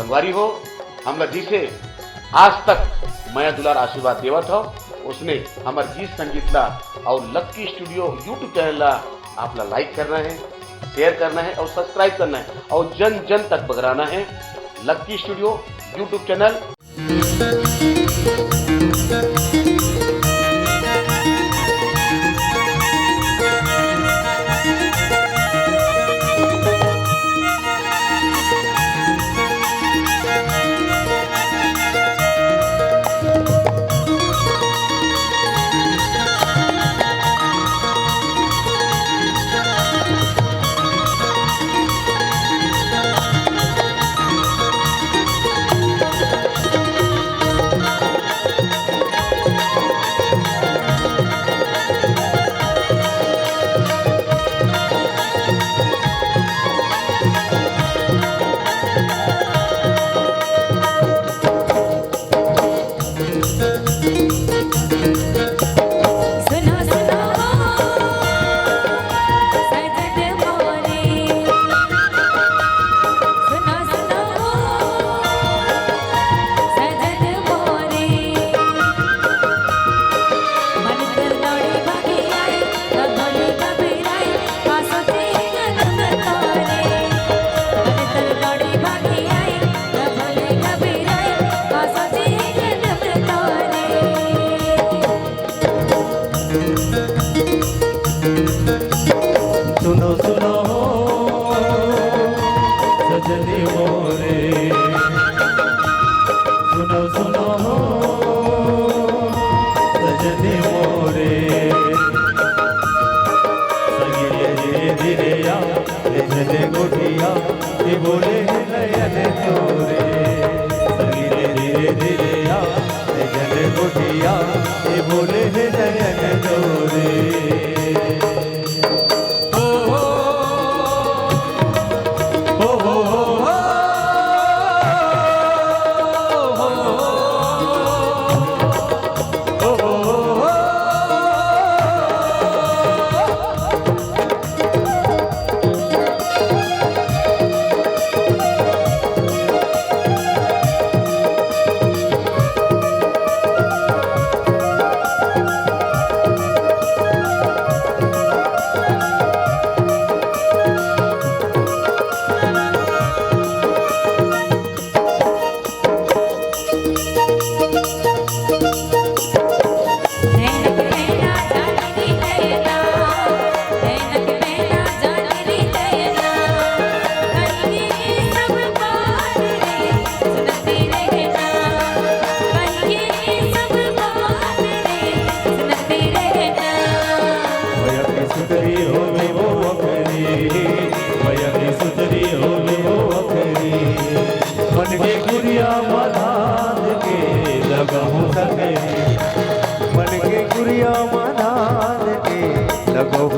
संगवारी हो हमला जिसे आज तक माया दुलार आशीर्वाद देवत हो उसने हमारे गीत संगीत ला और लक्की स्टूडियो यूट्यूब चैनल ला आपला लाइक करना है, शेयर करना है और सब्सक्राइब करना है और जन जन तक बगराना है। Lucky studio YouTube channel. सुनो सुनो सजनी मोरे, सुनो सुनो सजनी मोरे, सगिले धीरे धीरे आ झले गोटिया ये बोले नयन तोरे, सगिले धीरे धीरे आ झले गोटिया ये बोले नयन तोरे। मन के गुड़िया मना के लगो